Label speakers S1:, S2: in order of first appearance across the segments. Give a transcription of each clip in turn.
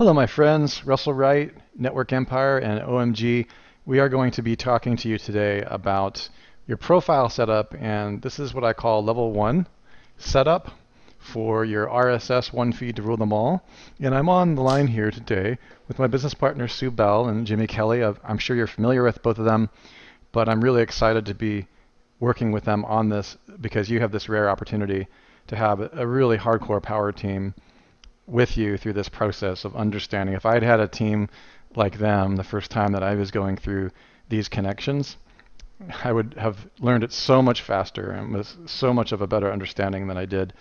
S1: Hello, my friends. Russell Wright, Network Empire, and OMG. We are going to be talking to you today about your profile setup, and this is what I call level 1 setup for your RSS one feed to rule them all. And I'm on the line here today with my business partners Sue Bell and Jimmy Kelly. I'm sure you're familiar with both of them, but I'm really excited to be working with them on this because you have this rare opportunity to have a really hardcore power team with you through this process of understanding. If I'd had a team like them the first time that I was going through these connections, I would have learned it so much faster and with so much of a better understanding than I did.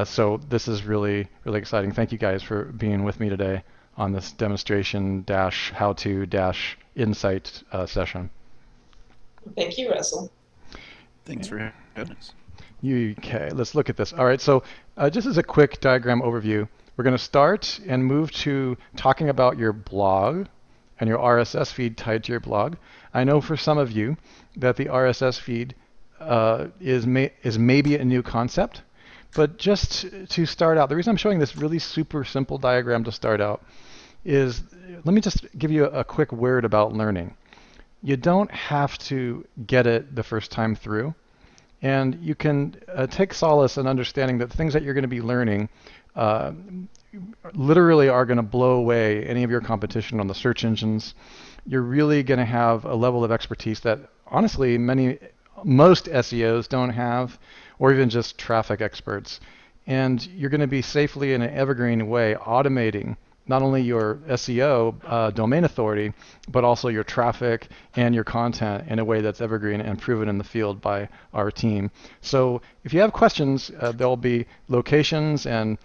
S1: So this is really, really exciting. Thank you guys for being with me today on this demonstration dash how-to dash insight session.
S2: Thank you, Russell.
S3: Thanks for having us.
S1: Okay, let's look at this. All right, so just as a quick diagram overview, we're going to start and move to talking about your blog and your RSS feed tied to your blog. I know for some of you that the RSS feed is maybe a new concept, but just to start out, the reason I'm showing this really super simple diagram to start out is, let me just give you a quick word about learning. You don't have to get it the first time through, and you can take solace in understanding that the things that you're going to be learning literally are going to blow away any of your competition on the search engines. You're really going to have a level of expertise that honestly most SEOs don't have, or even just traffic experts. And you're going to be safely in an evergreen way automating not only your SEO domain authority, but also your traffic and your content in a way that's evergreen and proven in the field by our team. So if you have questions, there'll be locations and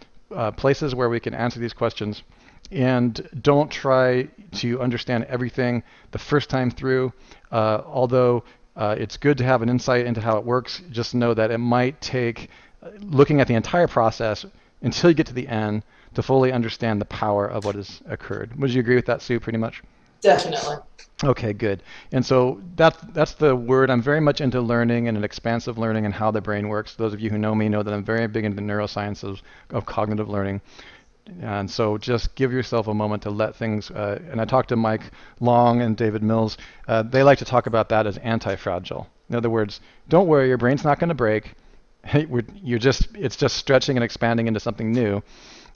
S1: places where we can answer these questions. And don't try to understand everything the first time through. Although it's good to have an insight into how it works, just know that it might take looking at the entire process until you get to the end to fully understand the power of what has occurred. Would you agree with that, Sue, pretty much?
S2: Definitely.
S1: Okay, good. And so that's the word. I'm very much into learning and an expansive learning and how the brain works. Those of you who know me know that I'm very big into neuroscience of cognitive learning. And so just give yourself a moment to let things, and I talked to Mike Long and David Mills, they like to talk about that as anti-fragile. In other words, don't worry, your brain's not going to break. It's just stretching and expanding into something new.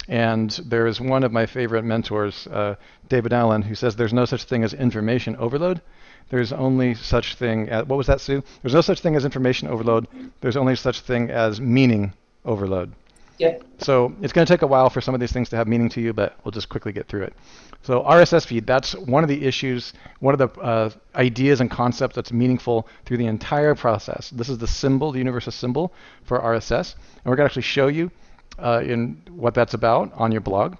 S1: And there's one of my favorite mentors, David Allen, who says there's no such thing as information overload. There's only such thing as, what was that, Sue? There's no such thing as information overload. There's only such thing as meaning overload.
S2: Yep.
S1: So it's going to take a while for some of these things to have meaning to you, but we'll just quickly get through it. So RSS feed, that's one of the issues, one of the ideas and concepts that's meaningful through the entire process. This is the symbol, the universal symbol for RSS. And we're going to actually show you in what that's about on your blog.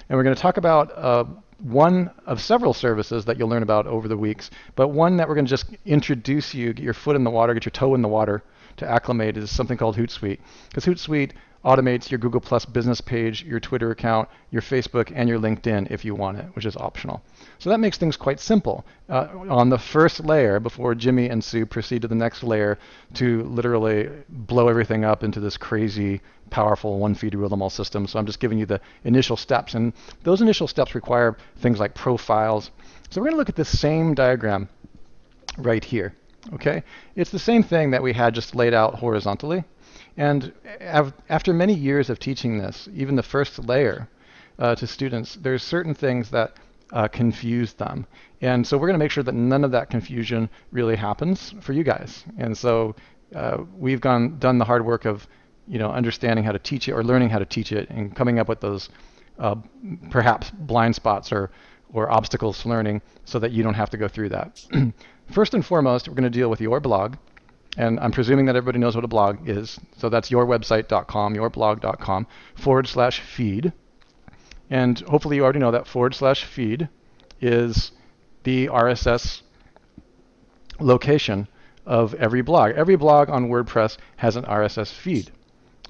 S1: And we're going to talk about one of several services that you'll learn about over the weeks, but one that we're going to just introduce you, get your foot in the water, get your toe in the water to acclimate is something called Hootsuite. Because Hootsuite automates your Google Plus business page, your Twitter account, your Facebook, and your LinkedIn if you want it, which is optional. So that makes things quite simple. On the first layer, before Jimmy and Sue proceed to the next layer to literally blow everything up into this crazy, powerful one feed to rule them all system. So I'm just giving you the initial steps. And those initial steps require things like profiles. So we're going to look at this same diagram right here. Okay? It's the same thing that we had just laid out horizontally. And after many years of teaching this, even the first layer to students, there's certain things that confuse them. And so we're going to make sure that none of that confusion really happens for you guys. And so we've done the hard work of understanding how to teach it or learning how to teach it and coming up with those perhaps blind spots or obstacles to learning so that you don't have to go through that. First and foremost, we're going to deal with your blog. And I'm presuming that everybody knows what a blog is. So that's yourwebsite.com, yourblog.com/feed. And hopefully you already know that /feed is the RSS location of every blog. Every blog on WordPress has an RSS feed.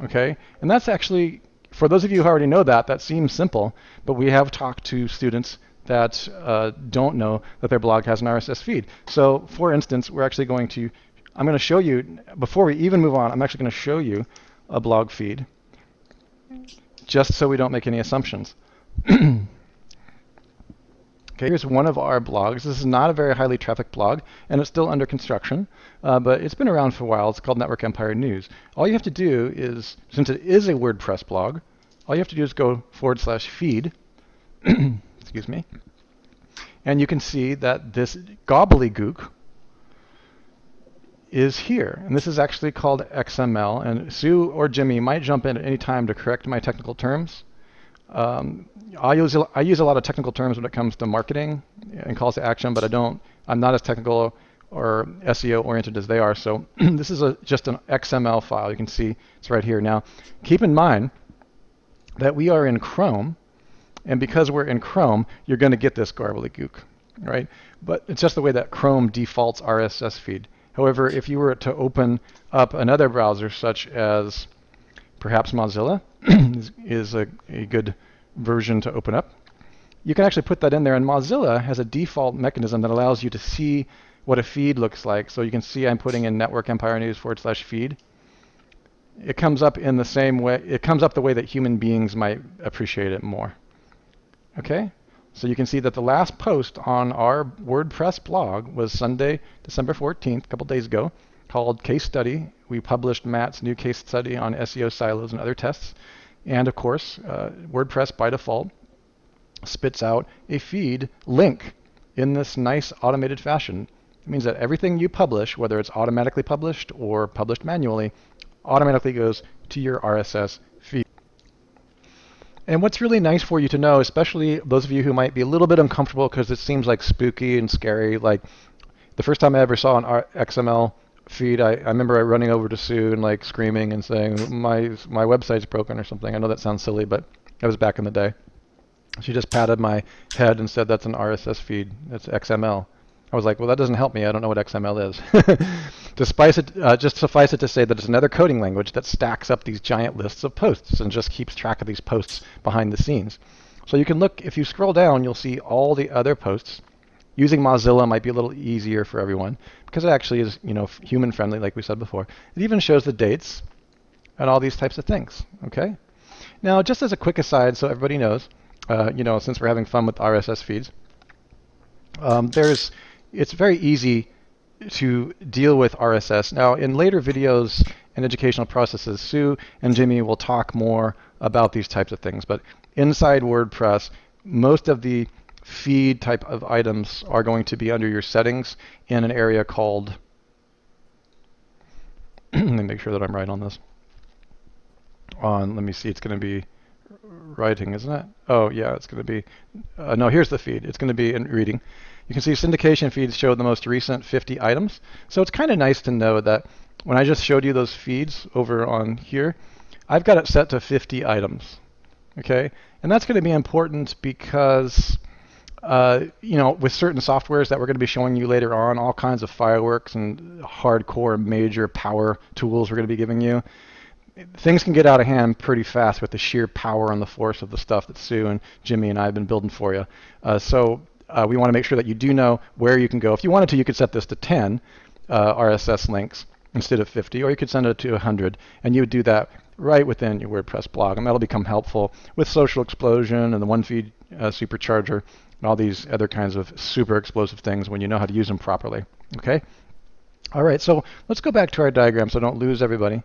S1: Okay? And that's actually, for those of you who already know that, that seems simple, but we have talked to students that don't know that their blog has an RSS feed. So for instance, I'm going to show you, before we even move on, I'm actually going to show you a blog feed, just so we don't make any assumptions. Okay, here's one of our blogs. This is not a very highly trafficked blog, and it's still under construction, but it's been around for a while. It's called Network Empire News. All you have to do is, since it is a WordPress blog, all you have to do is go /feed, excuse me, and you can see that this gobbledygook is here. And this is actually called XML, and Sue or Jimmy might jump in at any time to correct my technical terms. I use a lot of technical terms when it comes to marketing and calls to action, but I'm not as technical or SEO oriented as they are. So this is just an XML file. You can see it's right here. Now, keep in mind that we are in Chrome, and because we're in Chrome, you're going to get this gobbledygook, right? But it's just the way that Chrome defaults RSS feed. However, if you were to open up another browser, such as perhaps Mozilla is a good version to open up, you can actually put that in there, and Mozilla has a default mechanism that allows you to see what a feed looks like. So you can see I'm putting in Network Empire News /feed. It comes up in the same way. It comes up the way that human beings might appreciate it more. Okay? So you can see that the last post on our WordPress blog was Sunday, December 14th, a couple days ago, called Case Study. We published Matt's new case study on SEO silos and other tests. And of course, WordPress by default spits out a feed link in this nice automated fashion. It means that everything you publish, whether it's automatically published or published manually, automatically goes to your RSS feed. And what's really nice for you to know, especially those of you who might be a little bit uncomfortable because it seems like spooky and scary, like the first time I ever saw an XML feed, I remember running over to Sue and like screaming and saying, my website's broken or something. I know that sounds silly, but that was back in the day. She just patted my head and said, that's an RSS feed. That's XML. I was like, well, that doesn't help me. I don't know what XML is. Just suffice it to say that it's another coding language that stacks up these giant lists of posts and just keeps track of these posts behind the scenes. So you can look, if you scroll down, you'll see all the other posts. Using Mozilla might be a little easier for everyone because it actually is, human friendly, like we said before. It even shows the dates and all these types of things. Okay. Now, just as a quick aside, so everybody knows, since we're having fun with RSS feeds, it's very easy to deal with RSS. Now, in later videos and educational processes, Sue and Jimmy will talk more about these types of things. But inside WordPress, most of the feed type of items are going to be under your settings in an area called, let me make sure that I'm right on this. Let me see, it's going to be writing, isn't it? Oh, yeah, it's going to be, no, here's the feed. It's going to be in reading. You can see syndication feeds show the most recent 50 items. So it's kind of nice to know that when I just showed you those feeds over on here, I've got it set to 50 items. Okay? And that's going to be important because, with certain softwares that we're going to be showing you later on, all kinds of fireworks and hardcore major power tools we're going to be giving you, things can get out of hand pretty fast with the sheer power and the force of the stuff that Sue and Jimmy and I have been building for you. We want to make sure that you do know where you can go. If you wanted to, you could set this to 10 RSS links instead of 50, or you could send it to 100, and you would do that right within your WordPress blog, and that'll become helpful with Social Explosion and the OneFeed Supercharger and all these other kinds of super explosive things when you know how to use them properly. Okay? All right, so let's go back to our diagram so I don't lose everybody.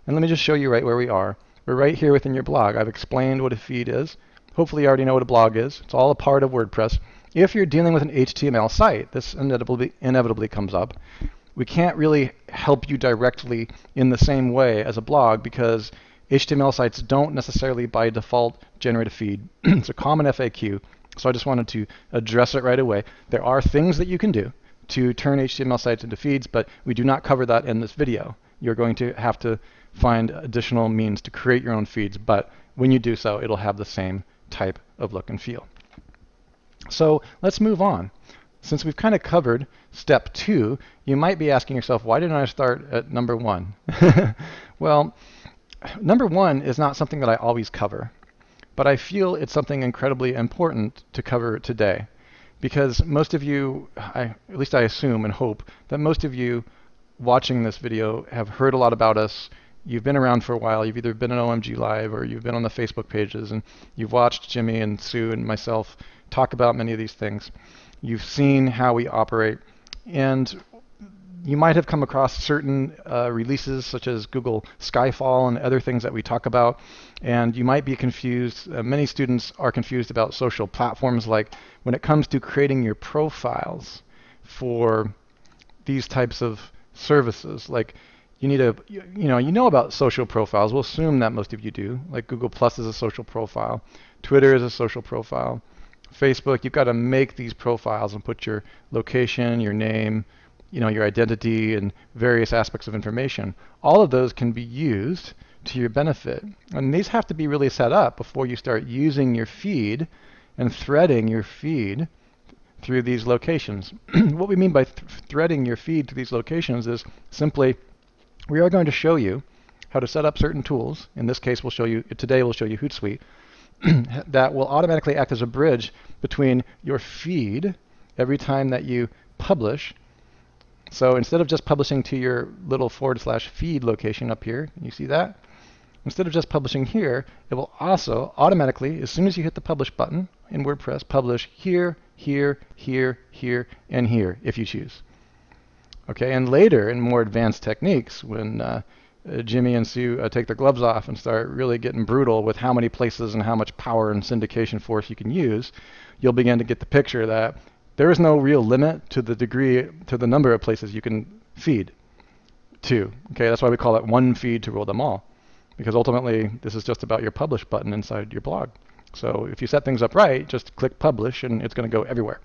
S1: And let me just show you right where we are. We're right here within your blog. I've explained what a feed is. Hopefully you already know what a blog is. It's all a part of WordPress. If you're dealing with an HTML site, this inevitably comes up. We can't really help you directly in the same way as a blog because HTML sites don't necessarily by default generate a feed. It's a common FAQ, so I just wanted to address it right away. There are things that you can do to turn HTML sites into feeds, but we do not cover that in this video. You're going to have to find additional means to create your own feeds, but when you do so, it'll have the same type of look and feel. So let's move on. Since we've kind of covered step 2, you might be asking yourself, why didn't I start at number 1? Well, number 1 is not something that I always cover, but I feel it's something incredibly important to cover today because most of you, at least I assume and hope, that most of you watching this video have heard a lot about us. You've been around for a while. You've either been on OMG Live or you've been on the Facebook pages and you've watched Jimmy and Sue and myself talk about many of these things. You've seen how we operate, and you might have come across certain releases such as Google Skyfall and other things that we talk about, and you might be confused. Many students are confused about social platforms, like when it comes to creating your profiles for these types of services. Like you need you know about social profiles. We'll assume that most of you do. Like Google Plus is a social profile, Twitter is a social profile, Facebook. You've got to make these profiles and put your location, your name, your identity, and various aspects of information. All of those can be used to your benefit. And these have to be really set up before you start using your feed and threading your feed through these locations. What we mean by threading your feed to these locations is simply, we are going to show you how to set up certain tools. In this case, today we'll show you Hootsuite, that will automatically act as a bridge between your feed every time that you publish. So instead of just publishing to your little /feed location up here, you see that? Instead of just publishing here, it will also automatically, as soon as you hit the publish button in WordPress, publish here, here, here, here, and here, if you choose. Okay, and later in more advanced techniques, when Jimmy and Sue take their gloves off and start really getting brutal with how many places and how much power and syndication force you can use, you'll begin to get the picture that there is no real limit to the number of places you can feed to. Okay, that's why we call it one feed to rule them all, because ultimately this is just about your publish button inside your blog. So if you set things up right, just click publish and it's going to go everywhere.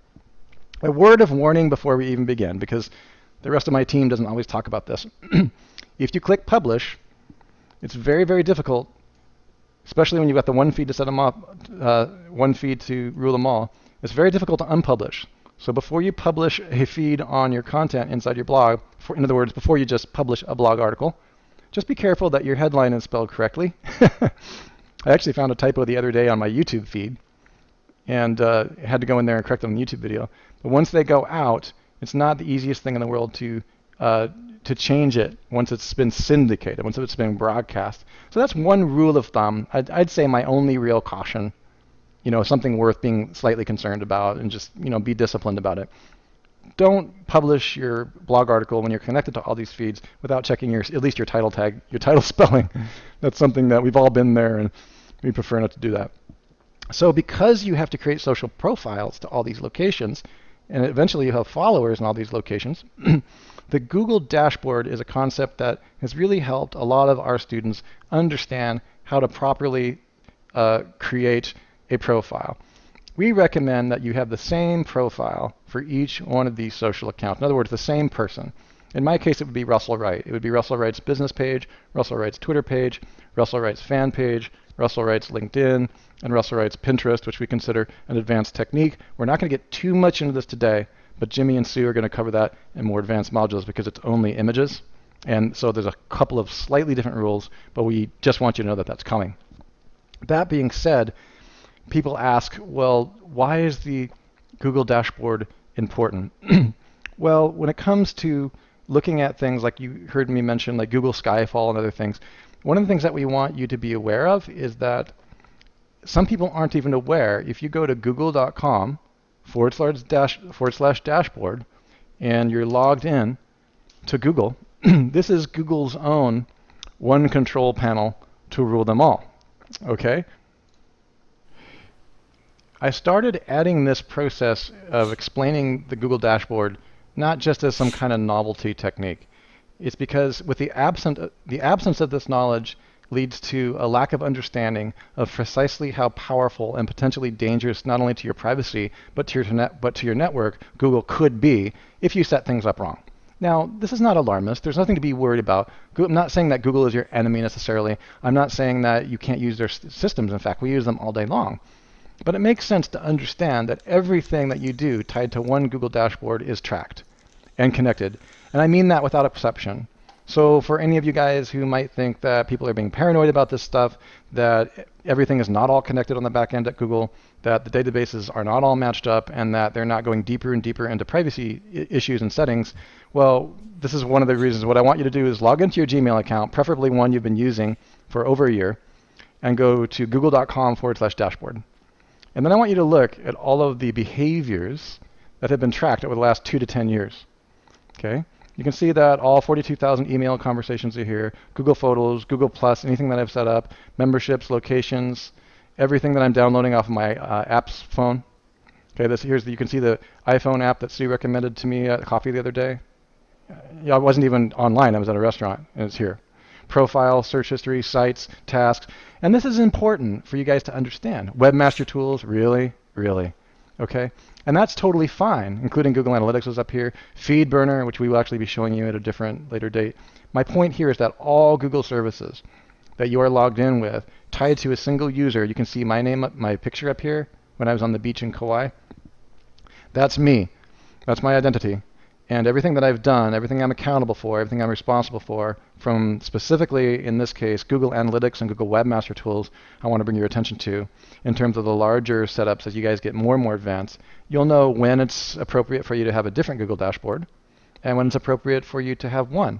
S1: A word of warning before we even begin, because the rest of my team doesn't always talk about this. If you click publish, it's very, very difficult, especially when you've got the one feed to set them up, one feed to rule them all. It's very difficult to unpublish. So before you publish a feed on your content inside your blog, in other words, before you just publish a blog article, just be careful that your headline is spelled correctly. I actually found a typo the other day on my YouTube feed, and had to go in there and correct it on the YouTube video. But once they go out, it's not the easiest thing in the world to change it once it's been syndicated, once it's been broadcast. So that's one rule of thumb. I'd say my only real caution, something worth being slightly concerned about, and just, be disciplined about it. Don't publish your blog article when you're connected to all these feeds without checking at least your title tag, your title spelling. That's something that we've all been there, and we prefer not to do that. So because you have to create social profiles to all these locations, and eventually you have followers in all these locations, the Google dashboard is a concept that has really helped a lot of our students understand how to properly create a profile. We recommend that you have the same profile for each one of these social accounts. In other words, the same person. In my case, it would be Russell Wright. It would be Russell Wright's business page, Russell Wright's Twitter page, Russell Wright's fan page, Russell Wright's LinkedIn, and Russell Wright's Pinterest, which we consider an advanced technique. We're not going to get too much into this today, but Jimmy and Sue are going to cover that in more advanced modules because it's only images. And so there's a couple of slightly different rules, but we just want you to know that that's coming. That being said, people ask, well, why is the Google dashboard important? Well, when it comes to looking at things like you heard me mention, like Google Skyfall and other things, one of the things that we want you to be aware of is that some people aren't even aware. If you go to google.com/dashboard and you're logged in to Google, this is Google's own one control panel to rule them all. Okay? I started adding this process of explaining the Google dashboard not just as some kind of novelty technique. It's because with the absence of this knowledge leads to a lack of understanding of precisely how powerful and potentially dangerous not only to your privacy but to your network Google could be if you set things up wrong. Now, this is not alarmist. There's nothing to be worried about. I'm not saying that Google is your enemy necessarily. I'm not saying that you can't use their systems. In fact, we use them all day long. But it makes sense to understand that everything that you do tied to one Google dashboard is tracked and connected. And I mean that without exception. So for any of you guys who might think that people are being paranoid about this stuff, that everything is not all connected on the back end at Google, that the databases are not all matched up, and that they're not going deeper and deeper into privacy issues and settings, well, this is one of the reasons. What I want you to do is log into your Gmail account, preferably one you've been using for over a year, and go to google.com/dashboard. And then I want you to look at all of the behaviors that have been tracked over the last 2 to 10 years. Okay? You can see that all 42,000 email conversations are here, Google Photos, Google Plus, anything that I've set up, memberships, locations, everything that I'm downloading off of my apps phone. Okay, you can see the iPhone app that Sue recommended to me at coffee the other day. Yeah, I wasn't even online, I was at a restaurant, and it's here. Profile, search history, sites, tasks, and this is important for you guys to understand. Webmaster Tools, really? Okay? And that's totally fine, including Google Analytics is up here, FeedBurner, which we will actually be showing you at a different later date. My point here is that all Google services that you are logged in with, tied to a single user, you can see my name, my picture up here when I was on the beach in Kauai. That's me. That's my identity. And everything that I've done, everything I'm accountable for, everything I'm responsible for, from specifically, in this case, Google Analytics and Google Webmaster Tools, I want to bring your attention to. In terms of the larger setups, as you guys get more and more advanced, you'll know when it's appropriate for you to have a different Google dashboard and when it's appropriate for you to have one.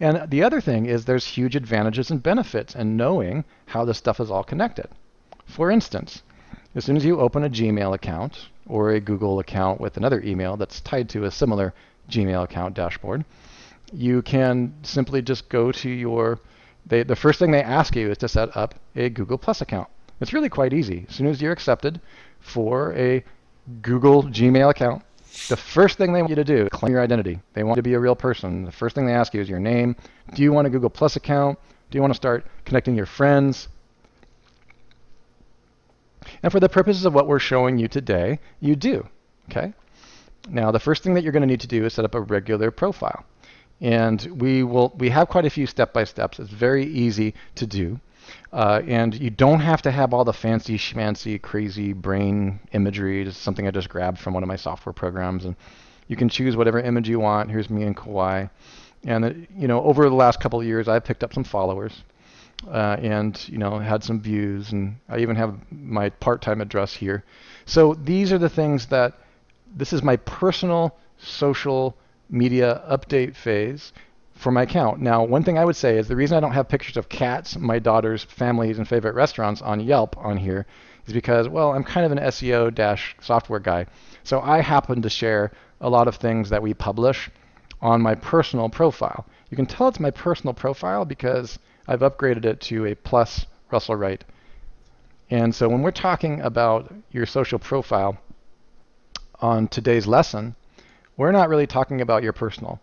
S1: And the other thing is there's huge advantages and benefits in knowing how this stuff is all connected. For instance, as soon as you open a Gmail account or a Google account with another email that's tied to a similar Gmail account dashboard, you can simply just go to the first thing they ask you is to set up a Google Plus account. It's really quite easy. As soon as you're accepted for a Google Gmail account, the first thing they want you to do is claim your identity. They want you to be a real person. The first thing they ask you is your name. Do you want a Google Plus account? Do you want to start connecting your friends? And for the purposes of what we're showing you today, you do. Okay? Now, the first thing that you're going to need to do is set up a regular profile. And we have quite a few step-by-steps. It's very easy to do. And you don't have to have all the fancy schmancy, crazy brain imagery. It's something I just grabbed from one of my software programs. And you can choose whatever image you want. Here's me in Kauai. And over the last couple of years, I've picked up some followers. And had some views, and I even have my part-time address here. So these are the things that, this is my personal social media update phase for my account. Now, one thing I would say is the reason I don't have pictures of cats, my daughter's families, and favorite restaurants on Yelp on here is because, well, I'm kind of an SEO-software guy. So I happen to share a lot of things that we publish on my personal profile. You can tell it's my personal profile because I've upgraded it to a plus Russell Wright. And so when we're talking about your social profile on today's lesson, we're not really talking about your personal,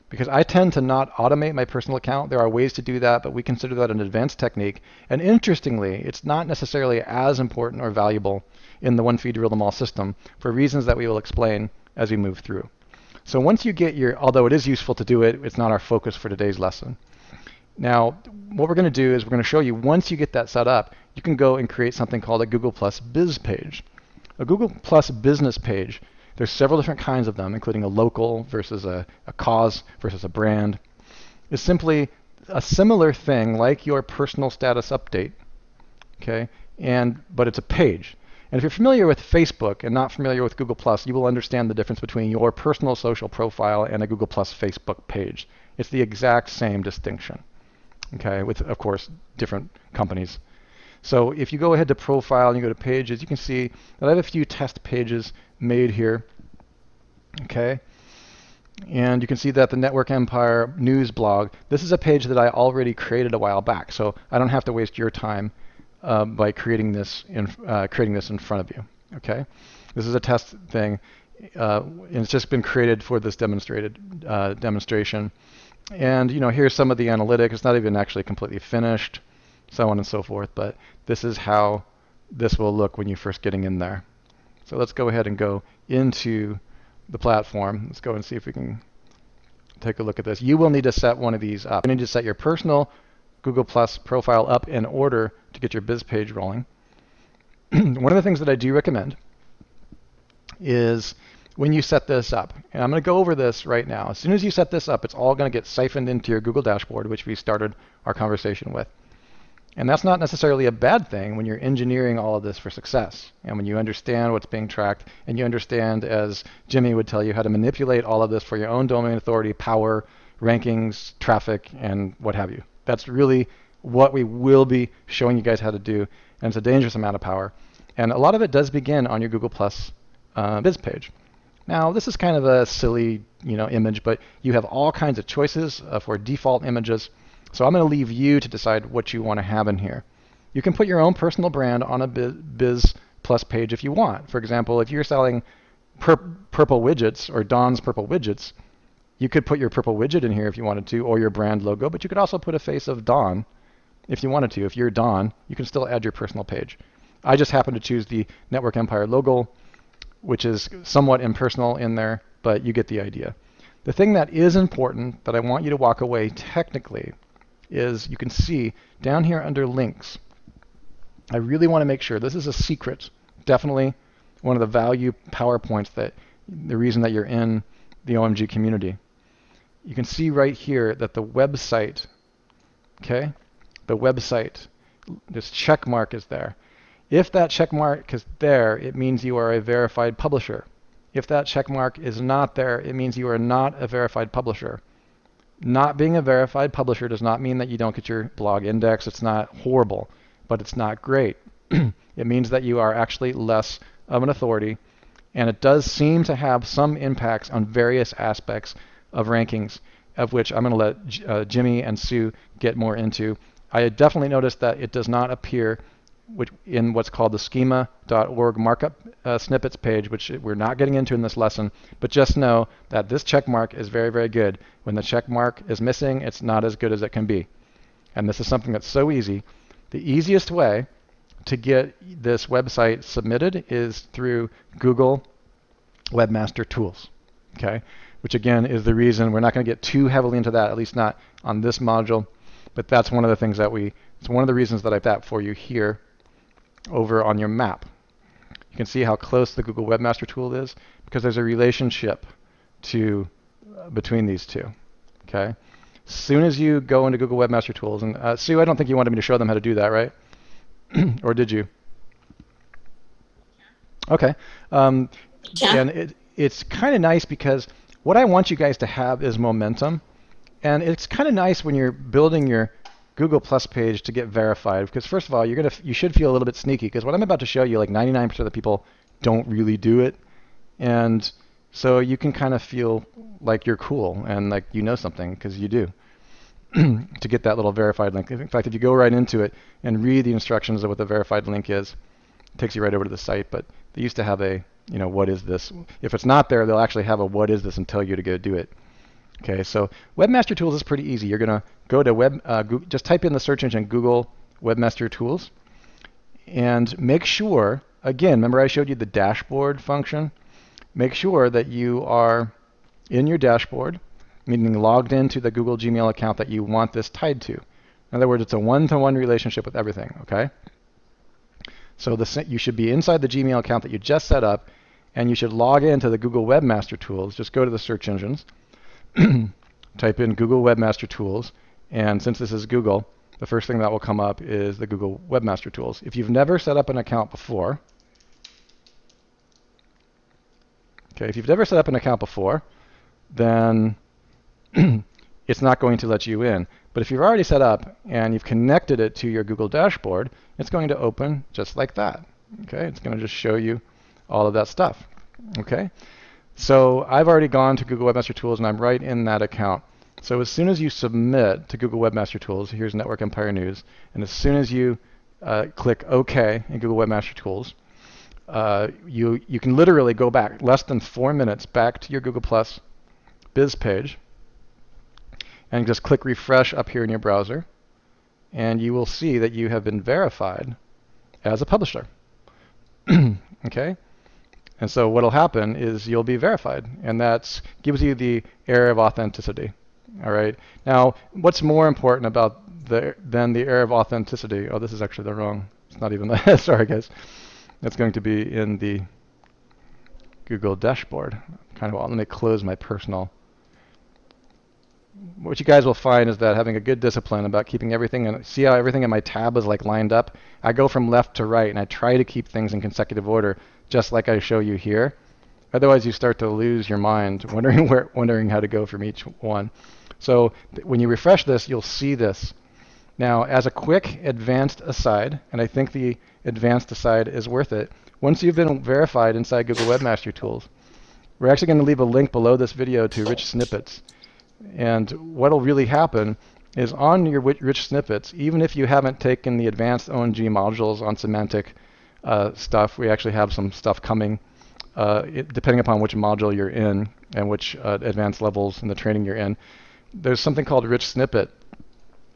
S1: because I tend to not automate my personal account. There are ways to do that, but we consider that an advanced technique. And interestingly, it's not necessarily as important or valuable in the one feed to rule them all system for reasons that we will explain as we move through. So once you get although it is useful to do it, it's not our focus for today's lesson. Now, what we're going to do is we're going to show you, once you get that set up, you can go and create something called a Google Plus Biz page. A Google Plus business page, there's several different kinds of them, including a local versus a cause versus a brand. It's simply a similar thing like your personal status update, okay? But it's a page. And if you're familiar with Facebook and not familiar with Google Plus, you will understand the difference between your personal social profile and a Google Plus Facebook page. It's the exact same distinction. Okay, with, of course, different companies. So if you go ahead to profile and you go to pages, you can see that I have a few test pages made here. Okay, and you can see that the Network Empire news blog, this is a page that I already created a while back, so I don't have to waste your time by creating this in front of you. Okay, this is a test thing, and it's just been created for this demonstration. And here's some of the analytics. It's not even actually completely finished, so on and so forth, but this is how this will look when you're first getting in there. So let's go ahead and go into the platform. Let's go and see if we can take a look at this. You will need to set one of these up. You need to set your personal Google Plus profile up in order to get your biz page rolling. One of the things that I do recommend is when you set this up, and I'm going to go over this right now. As soon as you set this up, it's all going to get siphoned into your Google dashboard, which we started our conversation with. And that's not necessarily a bad thing when you're engineering all of this for success, and when you understand what's being tracked, and you understand, as Jimmy would tell you, how to manipulate all of this for your own domain authority, power, rankings, traffic, and what have you. That's really what we will be showing you guys how to do, and it's a dangerous amount of power. And a lot of it does begin on your Google Plus biz page. Now, this is kind of a silly, image, but you have all kinds of choices for default images. So I'm going to leave you to decide what you want to have in here. You can put your own personal brand on a Biz Plus page if you want. For example, if you're selling purple widgets or Dawn's purple widgets, you could put your purple widget in here if you wanted to, or your brand logo, but you could also put a face of Dawn if you wanted to. If you're Dawn, you can still add your personal page. I just happen to choose the Network Empire logo, which is somewhat impersonal in there, but you get the idea. The thing that is important that I want you to walk away technically is you can see down here under links. I really want to make sure, this is a secret, definitely one of the value PowerPoints that the reason that you're in the OMG community. You can see right here that the website, okay, the website, this check mark is there. If that check mark is there, it means you are a verified publisher. If that check mark is not there, it means you are not a verified publisher. Not being a verified publisher does not mean that you don't get your blog index. It's not horrible, but it's not great. It means that you are actually less of an authority, and it does seem to have some impacts on various aspects of rankings, of which I'm going to let Jimmy and Sue get more into. I definitely noticed that it does not appear in what's called the schema.org markup snippets page, which we're not getting into in this lesson, but just know that this check mark is very, very good. When the check mark is missing, it's not as good as it can be. And this is something that's so easy. The easiest way to get this website submitted is through Google Webmaster Tools, okay? Which again is the reason we're not going to get too heavily into that, at least not on this module, but that's one of the things that it's one of the reasons that I put that for you here over on your map. You can see how close the Google Webmaster Tool is because there's a relationship between these two. Okay. As soon as you go into Google Webmaster Tools, and Sue, I don't think you wanted me to show them how to do that, right? Or did you? Okay. And it's kind of nice because what I want you guys to have is momentum, and it's kind of nice when you're building your Google Plus page to get verified, because first of all, you should feel a little bit sneaky, because what I'm about to show you, like 99% of the people don't really do it, and so you can kind of feel like you're cool and like you know something, because you do, to get that little verified link. In fact, if you go right into it and read the instructions of what the verified link is, it takes you right over to the site, but they used to have a, what is this? If it's not there, they'll actually have a what is this and tell you to go do it. Okay, so Webmaster Tools is pretty easy. You're going to go to just type in the search engine Google Webmaster Tools, and make sure, again, remember I showed you the dashboard function? Make sure that you are in your dashboard, meaning logged into the Google Gmail account that you want this tied to. In other words, it's a one-to-one relationship with everything, okay? So you should be inside the Gmail account that you just set up, and you should log into the Google Webmaster Tools. Just go to the search engines. Type in Google Webmaster Tools, and since this is Google, the first thing that will come up is the Google Webmaster Tools. If you've never set up an account before, then it's not going to let you in. But if you've already set up and you've connected it to your Google dashboard, it's going to open just like that. Okay, it's going to just show you all of that stuff. Okay. So I've already gone to Google Webmaster Tools, and I'm right in that account. So as soon as you submit to Google Webmaster Tools, here's Network Empire News, and as soon as you click OK in Google Webmaster Tools, you can literally go back less than 4 minutes back to your Google Plus biz page, and just click refresh up here in your browser, and you will see that you have been verified as a publisher. Okay? And so what will happen is you'll be verified, and that gives you the air of authenticity. All right. Now, what's more important than the air of authenticity? Oh, this is actually the wrong. It's not even that. Sorry, guys. That's going to be in the Google dashboard. Let me close my personal. What you guys will find is that having a good discipline about keeping everything, and see how everything in my tab is like lined up. I go from left to right, and I try to keep things in consecutive order, just like I show you here. Otherwise, you start to lose your mind, wondering how to go from each one. So when you refresh this, you'll see this. Now, as a quick advanced aside, and I think the advanced aside is worth it, once you've been verified inside Google Webmaster Tools, we're actually going to leave a link below this video to rich snippets. And what will really happen is on your rich snippets, even if you haven't taken the advanced ONG modules on semantic stuff, we actually have some stuff coming depending upon which module you're in and which advanced levels in the training you're in. There's something called rich snippet.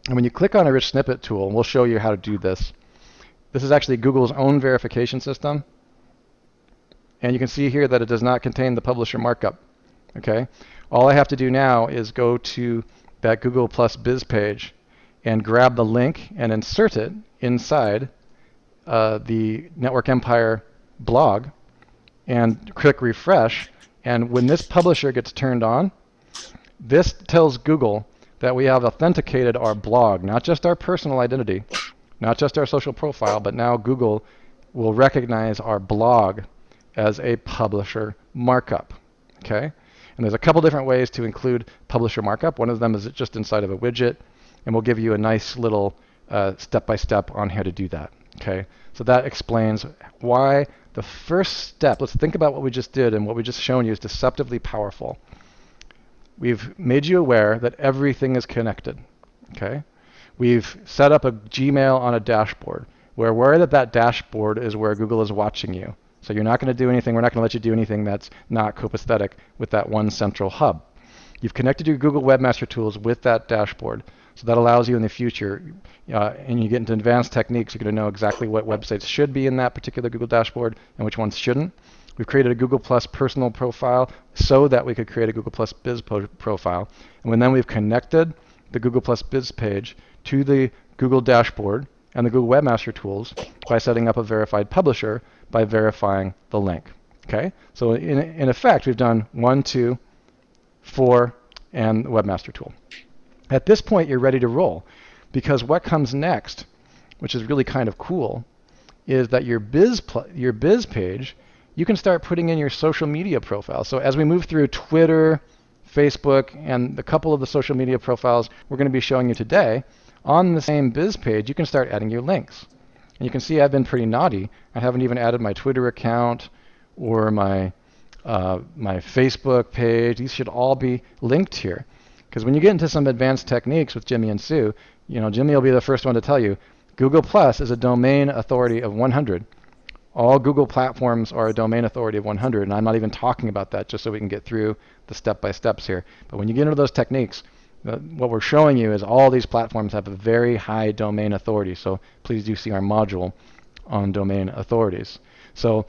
S1: And when you click on a rich snippet tool, and we'll show you how to do this. This is actually Google's own verification system. And you can see here that it does not contain the publisher markup. Okay? All I have to do now is go to that Google Plus Biz page and grab the link and insert it inside the Network Empire blog and click refresh. And when this publisher gets turned on, this tells Google that we have authenticated our blog, not just our personal identity, not just our social profile, but now Google will recognize our blog as a publisher markup. Okay? And there's a couple different ways to include publisher markup. One of them is just inside of a widget, and we'll give you a nice little step-by-step on how to do that. Okay? So that explains why the first step, let's think about what we just did and what we just shown you is deceptively powerful. We've made you aware that everything is connected. Okay? We've set up a Gmail on a dashboard. We're aware that that dashboard is where Google is watching you. So you're not going to do anything, we're not going to let you do anything that's not copacetic with that one central hub. You've connected your Google Webmaster Tools with that dashboard. So that allows you in the future, and you get into advanced techniques, you're going to know exactly what websites should be in that particular Google dashboard and which ones shouldn't. We've created a Google Plus personal profile so that we could create a Google Plus Biz profile. And then we've connected the Google Plus Biz page to the Google dashboard and the Google Webmaster Tools by setting up a verified publisher by verifying the link. Okay? So in effect, we've done 1, 2, 4, and the Webmaster Tool. At this point, you're ready to roll, because what comes next, which is really kind of cool, is that your biz page, you can start putting in your social media profile. So as we move through Twitter, Facebook, and a couple of the social media profiles we're going to be showing you today, on the same biz page, you can start adding your links. And you can see I've been pretty naughty. I haven't even added my Twitter account or my Facebook page. These should all be linked here. Because when you get into some advanced techniques with Jimmy and Sue, Jimmy will be the first one to tell you, Google Plus is a domain authority of 100. All Google platforms are a domain authority of 100, and I'm not even talking about that just so we can get through the step-by-steps here. But when you get into those techniques, what we're showing you is all these platforms have a very high domain authority. So please do see our module on domain authorities. So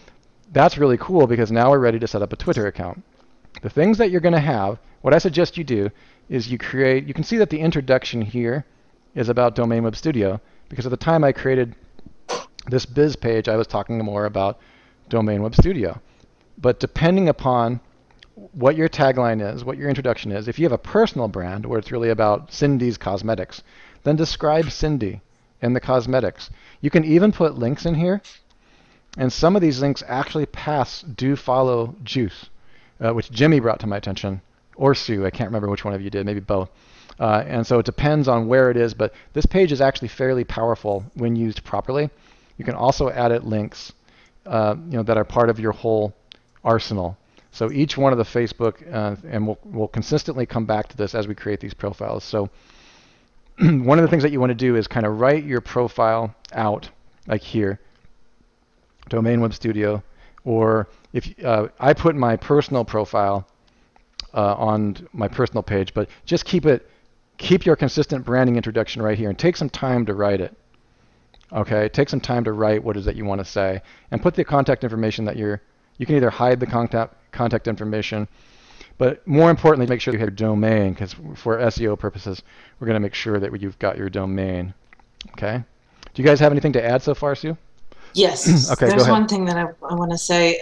S1: that's really cool because now we're ready to set up a Twitter account. The things that you're going to have, what I suggest you do is you can see that the introduction here is about Domain Web Studio because at the time I created this biz page, I was talking more about Domain Web Studio. But depending upon what your tagline is, what your introduction is, if you have a personal brand where it's really about Cindy's Cosmetics, then describe Cindy and the cosmetics. You can even put links in here, and some of these links actually pass do follow juice, which Jimmy brought to my attention, or Sue, I can't remember which one of you did, maybe both. And so it depends on where it is, but this page is actually fairly powerful when used properly. You can also add it links that are part of your whole arsenal. So each one of the Facebook, and we'll consistently come back to this as we create these profiles. So one of the things that you want to do is kind of write your profile out, like here, Domain Web Studio, or if I put my personal profile on my personal page, but just keep your consistent branding introduction right here, and take some time to write it. Okay, take some time to write what it is that you want to say, and put the contact information that you can either hide the contact information, but more importantly, make sure you have your domain, because for SEO purposes, we're going to make sure that you've got your domain. Okay? Do you guys have anything to add so far, Sue?
S2: Yes.
S1: Okay, go
S2: There's
S1: ahead.
S2: one thing that I want to say.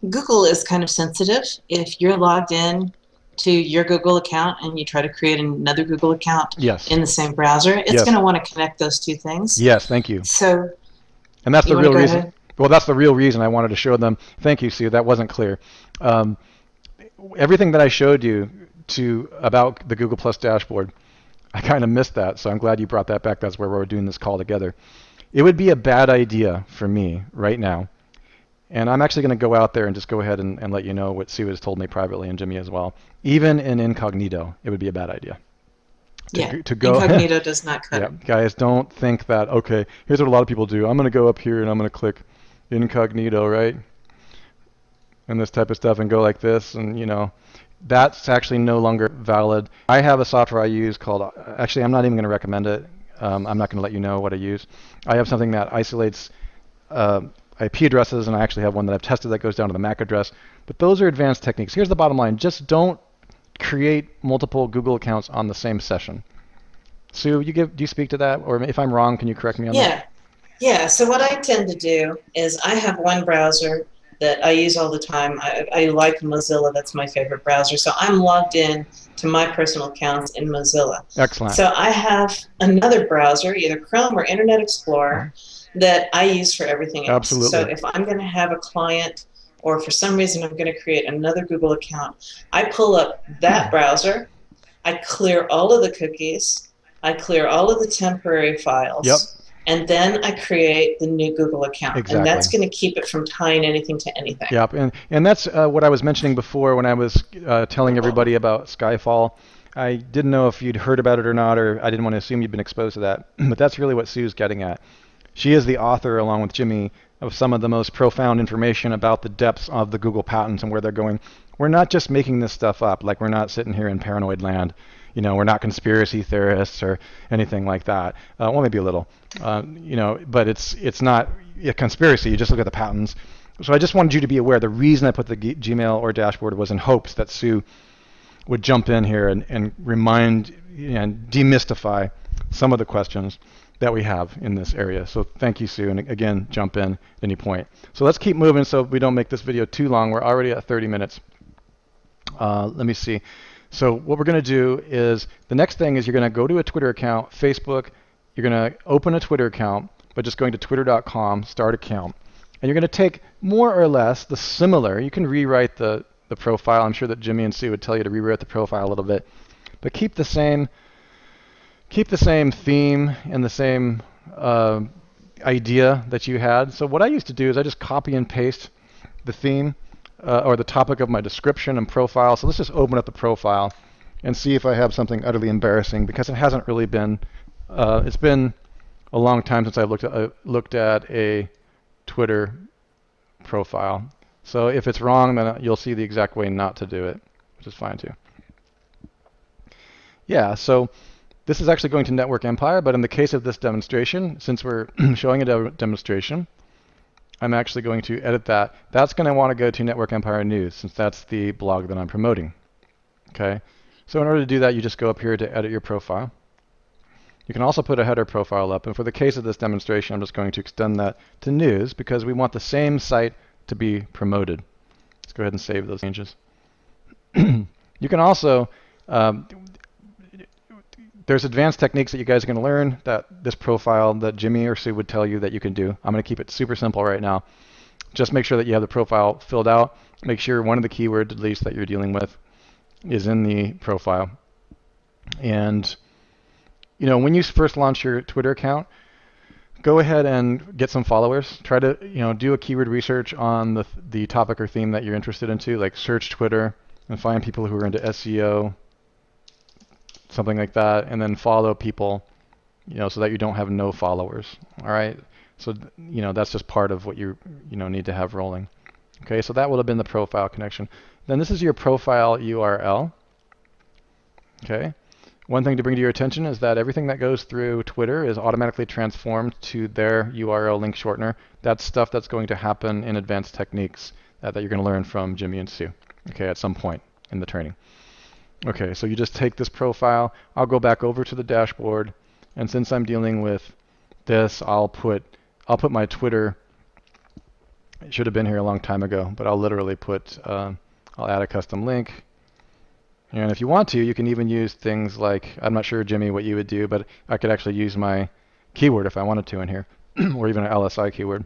S2: Google is kind of sensitive. If you're logged in to your Google account and you try to create another Google account in the same browser, it's going to want to connect those two things.
S1: Yes, thank you.
S2: So,
S1: and that's the real reason. Well, that's the real reason I wanted to show them. Thank you, Sue. That wasn't clear. Everything that I showed you about the Google Plus dashboard, I kind of missed that, so I'm glad you brought that back. That's where we're doing this call together. It would be a bad idea for me right now, and I'm actually going to go out there and just go ahead and let you know what Sue has told me privately, and Jimmy as well. Even in incognito, it would be a bad idea.
S2: To go incognito does not cut it.
S1: Guys, don't think that, okay, here's what a lot of people do. I'm going to go up here and I'm going to click incognito, right? And this type of stuff and go like this, and that's actually no longer valid. I have a software I use called, actually I'm not even going to recommend it. I'm not going to let you know what I use. I have something that isolates IP addresses, and I actually have one that I've tested that goes down to the MAC address. But those are advanced techniques. Here's the bottom line. Just don't create multiple Google accounts on the same session. Sue, do you speak to that? Or if I'm wrong, can you correct me on that?
S2: Yeah, so what I tend to do is I have one browser that I use all the time. I like Mozilla. That's my favorite browser. So I'm logged in to my personal accounts in Mozilla.
S1: Excellent.
S2: So I have another browser, either Chrome or Internet Explorer, that I use for everything else.
S1: Absolutely.
S2: So if I'm going to have a client, or for some reason I'm going to create another Google account, I pull up that browser, I clear all of the cookies, I clear all of the temporary files, and then I create the new Google account.
S1: Exactly.
S2: And that's going to keep it from tying anything to anything.
S1: Yep, and that's what I was mentioning before when I was telling everybody about Skyfall. I didn't know if you'd heard about it or not, or I didn't want to assume you'd been exposed to that, but that's really what Sue's getting at. She is the author, along with Jimmy, of some of the most profound information about the depths of the Google patents and where they're going. We're not just making this stuff up, like we're not sitting here in paranoid land. We're not conspiracy theorists or anything like that. Well, maybe a little, but it's not a conspiracy. You just look at the patents. So I just wanted you to be aware. The reason I put the Gmail or dashboard was in hopes that Sue would jump in here and remind and demystify some of the questions that we have in this area. So thank you, Sue, and again, jump in at any point. So let's keep moving so we don't make this video too long. We're already at 30 minutes. Let me see. So what we're going to do is, the next thing is you're going to go to a Twitter account, Facebook, you're going to open a Twitter account by just going to twitter.com, start account, and you're going to take more or less the similar, you can rewrite the profile. I'm sure that Jimmy and Sue would tell you to rewrite the profile a little bit, but keep the same theme and the same idea that you had. So what I used to do is I just copy and paste the theme or the topic of my description and profile. So let's just open up the profile and see if I have something utterly embarrassing, because it hasn't really been, it's been a long time since I've looked at a Twitter profile. So if it's wrong, then you'll see the exact way not to do it, which is fine too. Yeah, so this is actually going to Network Empire, but in the case of this demonstration, since we're showing a demonstration, I'm actually going to edit that. That's going to want to go to Network Empire News, since that's the blog that I'm promoting. Okay, so in order to do that, you just go up here to edit your profile. You can also put a header profile up, and for the case of this demonstration, I'm just going to extend that to News, because we want the same site to be promoted. Let's go ahead and save those changes. You can also, there's advanced techniques that you guys are going to learn that this profile that Jimmy or Sue would tell you that you can do. I'm going to keep it super simple right now. Just make sure that you have the profile filled out. Make sure one of the keywords, at least, that you're dealing with is in the profile. And when you first launch your Twitter account, go ahead and get some followers. Try to do a keyword research on the topic or theme that you're interested into, like search Twitter and find people who are into SEO, something like that, and then follow people, so that you don't have no followers. All right. So that's just part of what you need to have rolling. Okay. So that would have been the profile connection. Then this is your profile URL. Okay. One thing to bring to your attention is that everything that goes through Twitter is automatically transformed to their URL link shortener. That's stuff that's going to happen in advanced techniques that you're going to learn from Jimmy and Sue, okay, at some point in the training. Okay, so you just take this profile. I'll go back over to the dashboard, and since I'm dealing with this, I'll put my Twitter. It should have been here a long time ago, but I'll literally I'll add a custom link. And if you want to, you can even use things like, I'm not sure, Jimmy, what you would do, but I could actually use my keyword if I wanted to in here, or even an LSI keyword.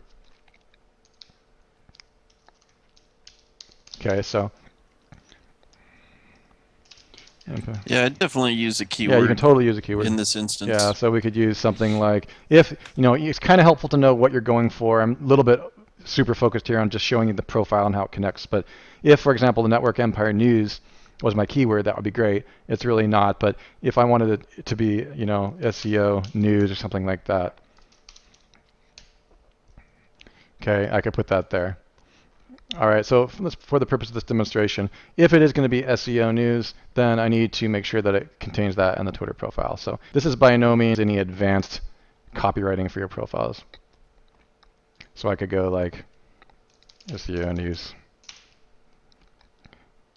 S1: Okay, so, and Okay.
S3: Yeah, I'd definitely use a keyword.
S1: Yeah, you can totally use a keyword
S3: in this instance.
S1: Yeah, so we could use something like, if, it's kind of helpful to know what you're going for. I'm a little bit super focused here on just showing you the profile and how it connects. But if, for example, the Network Empire News was my keyword, that would be great. It's really not. But if I wanted it to be, SEO news or something like that, okay, I could put that there. All right, so for the purpose of this demonstration, if it is going to be SEO news, then I need to make sure that it contains that in the Twitter profile. So this is by no means any advanced copywriting for your profiles. So I could go like SEO news.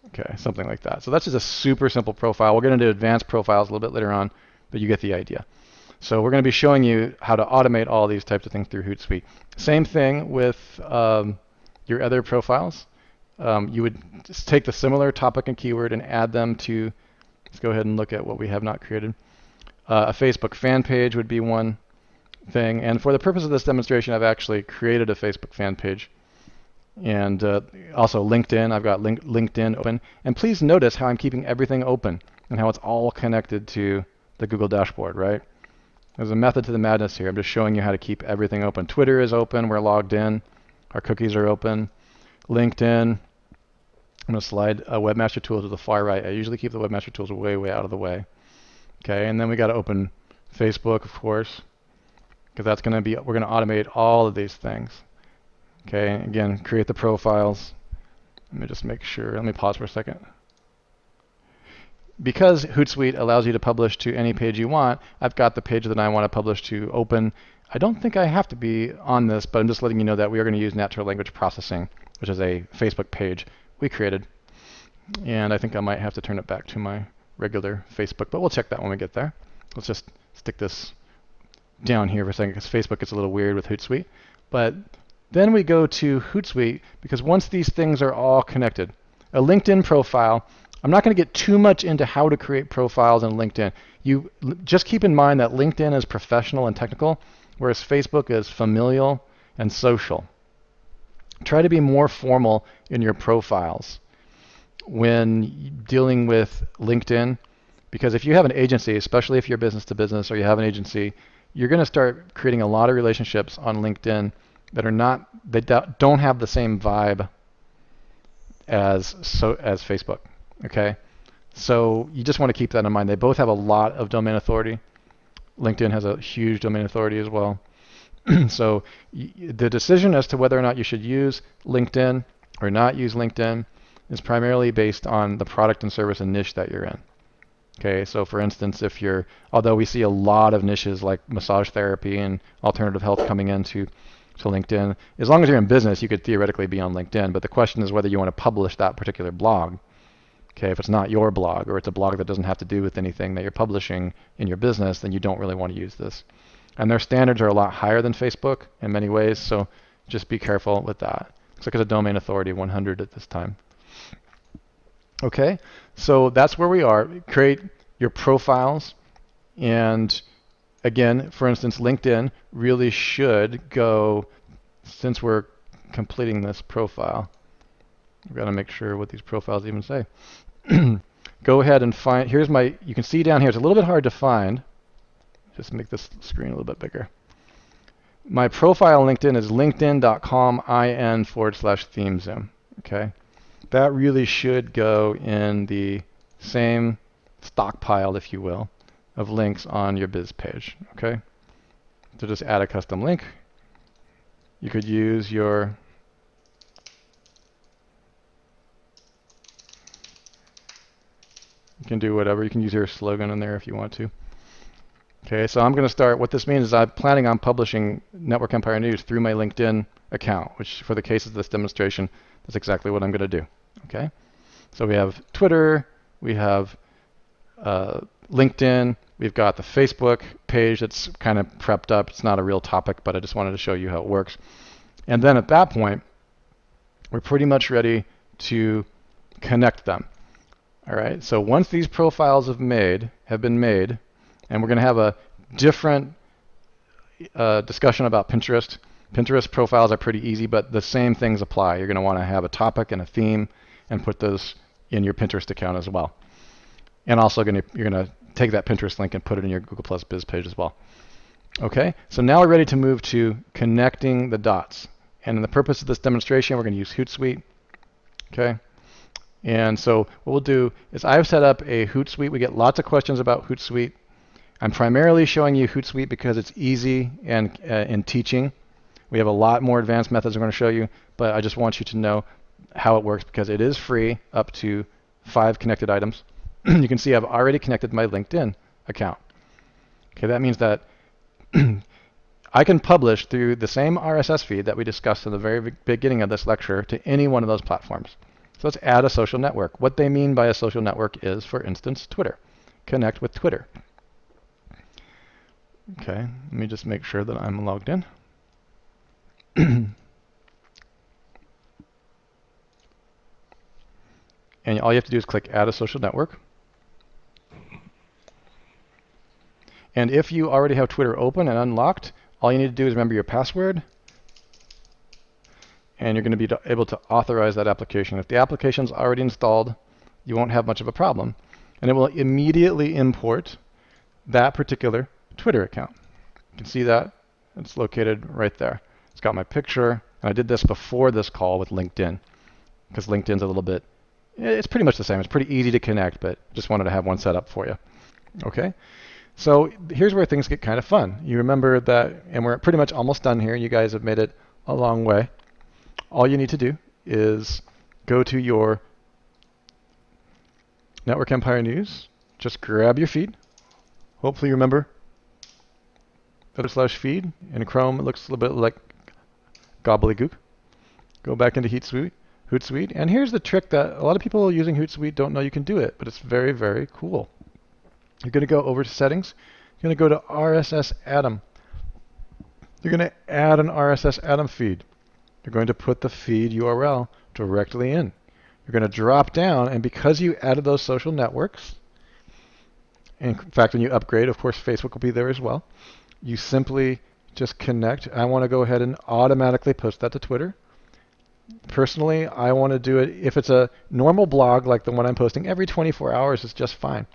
S1: Okay, something like that. So that's just a super simple profile. We're going to do advanced profiles a little bit later on, but you get the idea. So we're going to be showing you how to automate all these types of things through Hootsuite. Same thing with your other profiles. You would just take the similar topic and keyword and add them to, let's go ahead and look at what we have not created. A Facebook fan page would be one thing. And for the purpose of this demonstration, I've actually created a Facebook fan page. And also LinkedIn, I've got LinkedIn open. And please notice how I'm keeping everything open and how it's all connected to the Google dashboard, right? There's a method to the madness here. I'm just showing you how to keep everything open. Twitter is open, we're logged in. Our cookies are open. LinkedIn, I'm going to slide Webmaster Tools to the far right. I usually keep the Webmaster Tools way, way out of the way. Okay, and then we got to open Facebook, of course, because that's going to be, we're going to automate all of these things. Okay, and again, create the profiles. Let me just make sure, let me pause for a second. Because Hootsuite allows you to publish to any page you want, I've got the page that I want to publish to open. I don't think I have to be on this, but I'm just letting you know that we are going to use natural language processing, which is a Facebook page we created. And I think I might have to turn it back to my regular Facebook, but we'll check that when we get there. Let's just stick this down here for a second because Facebook gets a little weird with Hootsuite. But then we go to Hootsuite because once these things are all connected, a LinkedIn profile, I'm not going to get too much into how to create profiles in LinkedIn. You just keep in mind that LinkedIn is professional and technical, whereas Facebook is familial and social. Try to be more formal in your profiles when dealing with LinkedIn, because if you have an agency, especially if you're business to business or you have an agency, you're going to start creating a lot of relationships on LinkedIn that don't have the same vibe as Facebook. Okay, so you just want to keep that in mind. They both have a lot of domain authority. LinkedIn has a huge domain authority as well. So the decision as to whether or not you should use LinkedIn or not use LinkedIn is primarily based on the product and service and niche that you're in. Okay, so for instance, although we see a lot of niches like massage therapy and alternative health coming into LinkedIn, as long as you're in business, you could theoretically be on LinkedIn, but the question is whether you want to publish that particular blog. Okay, if it's not your blog or it's a blog that doesn't have to do with anything that you're publishing in your business, then you don't really want to use this. And their standards are a lot higher than Facebook in many ways, so just be careful with that. Looks like it's a domain authority 100 at this time. Okay, so that's where we are. Create your profiles, and again, for instance, LinkedIn really should go, since we're completing this profile, we've got to make sure what these profiles even say. Go ahead and find, you can see down here, it's a little bit hard to find. Just make this screen a little bit bigger. My profile on LinkedIn is linkedin.com/in/themezoom. Okay, that really should go in the same stockpile, if you will, of links on your biz page. Okay, so just add a custom link. You could use you can do whatever. You can use your slogan in there if you want to. Okay, so I'm going to start. What this means is I'm planning on publishing Network Empire News through my LinkedIn account, which for the case of this demonstration, that's exactly what I'm going to do. Okay, so we have Twitter, we have LinkedIn, we've got the Facebook page that's kind of prepped up. It's not a real topic, but I just wanted to show you how it works. And then at that point, we're pretty much ready to connect them. All right, so once these profiles have been made, and we're going to have a different discussion about Pinterest. Pinterest profiles are pretty easy, but the same things apply. You're going to want to have a topic and a theme and put those in your Pinterest account as well. And also you're going to take that Pinterest link and put it in your Google Plus Biz page as well. Okay, so now we're ready to move to connecting the dots. And in the purpose of this demonstration, we're going to use Hootsuite. Okay, and so what we'll do is I've set up a Hootsuite. We get lots of questions about Hootsuite. I'm primarily showing you Hootsuite because it's easy and in teaching. We have a lot more advanced methods we're going to show you, but I just want you to know how it works because it is free up to 5 connected items. You can see I've already connected my LinkedIn account. Okay, that means that I can publish through the same RSS feed that we discussed in the very beginning of this lecture to any one of those platforms. So let's add a social network. What they mean by a social network is, for instance, Twitter. Connect with Twitter. Okay, let me just make sure that I'm logged in. And all you have to do is click Add a Social Network. And if you already have Twitter open and unlocked, all you need to do is remember your password. And you're going to be able to authorize that application. If the application's already installed, you won't have much of a problem. And it will immediately import that particular Twitter account. You can see that. It's located right there. It's got my picture. And I did this before this call with LinkedIn, because LinkedIn's a little bit, it's pretty much the same. It's pretty easy to connect, but just wanted to have one set up for you. Okay, so here's where things get kind of fun. You remember that, and we're pretty much almost done here. You guys have made it a long way. All you need to do is go to your Network Empire News, just grab your feed. Hopefully you remember /feed. In Chrome, it looks a little bit like gobbledygook. Go back into Hootsuite. And here's the trick that a lot of people using Hootsuite don't know you can do it, but it's very, very cool. You're going to go over to Settings. You're going to go to RSS Atom. You're going to add an RSS Atom feed. You're going to put the feed URL directly in. You're going to drop down, and because you added those social networks, and in fact, when you upgrade, of course, Facebook will be there as well, you simply just connect. I want to go ahead and automatically post that to Twitter. Personally, I want to do it, if it's a normal blog like the one I'm posting, every 24 hours is just fine.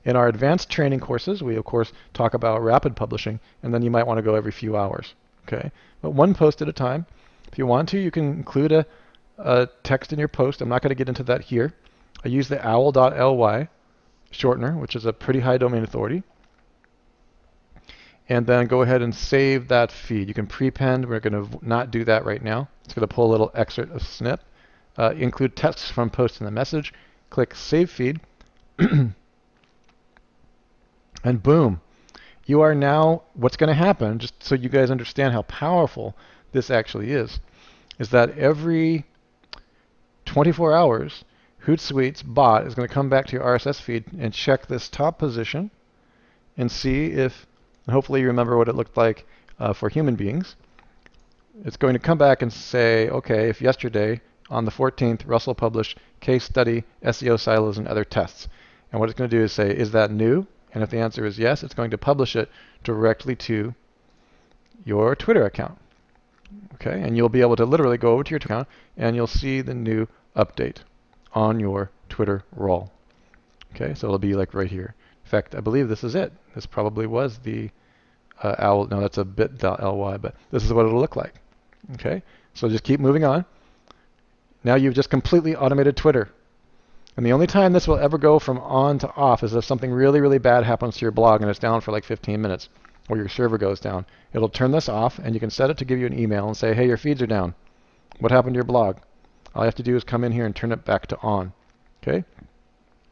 S1: In our advanced training courses, we of course talk about rapid publishing, and then you might want to go every few hours. Okay, but one post at a time. If you want to, you can include a text in your post. I'm not going to get into that here. I use the owl.ly shortener, which is a pretty high domain authority. And then go ahead and save that feed. You can prepend. We're going to not do that right now. It's going to pull a little excerpt of snip. Include text from post in the message. Click Save Feed. And boom. You are now, what's going to happen, just so you guys understand how powerful this actually is that every 24 hours, Hootsuite's bot is going to come back to your RSS feed and check this top position and see if, and hopefully you remember what it looked like for human beings. It's going to come back and say, okay, if yesterday on the 14th, Russell published case study, SEO silos, and other tests. And what it's going to do is say, is that new? And if the answer is yes, it's going to publish it directly to your Twitter account. Okay, and you'll be able to literally go over to your account and you'll see the new update on your Twitter roll. Okay, so it'll be like right here. In fact, I believe this is it. This probably was the owl. No, that's a bit.ly, but this is what it'll look like. Okay, so just keep moving on. Now you've just completely automated Twitter. And the only time this will ever go from on to off is if something really, really bad happens to your blog and it's down for like 15 minutes, or your server goes down. It'll turn this off, and you can set it to give you an email and say, hey, your feeds are down. What happened to your blog? All you have to do is come in here and turn it back to on. Okay?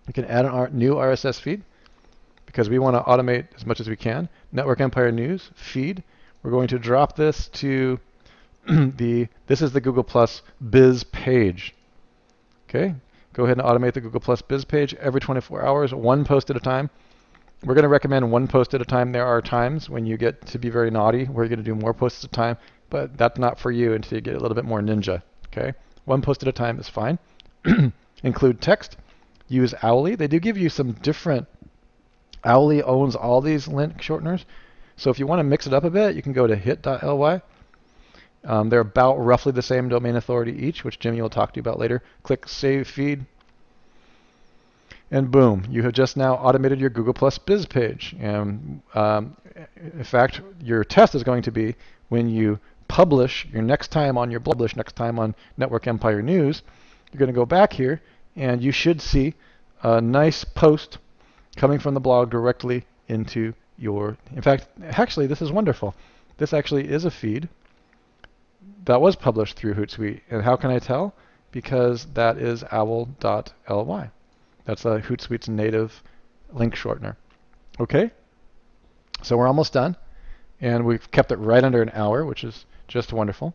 S1: You can add a new RSS feed because we want to automate as much as we can. Network Empire News feed. We're going to drop this to this is the Google Plus Biz page. Okay? Go ahead and automate the Google Plus Biz page every 24 hours, one post at a time. We're going to recommend one post at a time. There are times when you get to be very naughty where you're going to do more posts at a time, but that's not for you until you get a little bit more ninja. Okay? One post at a time is fine. Include text. Use Owly. They do give you some different. Owly owns all these link shorteners. So if you want to mix it up a bit, you can go to hit.ly. They're about roughly the same domain authority each, which Jimmy will talk to you about later. Click Save Feed. And boom, you have just now automated your Google Plus Biz page. And in fact, your test is going to be when you publish your next time on your blog, next time on Network Empire News, you're going to go back here and you should see a nice post coming from the blog directly into your, in fact, actually this is wonderful. This actually is a feed that was published through Hootsuite. And how can I tell? Because that is owl.ly. That's a Hootsuite's native link shortener. Okay? So we're almost done. And we've kept it right under an hour, which is just wonderful.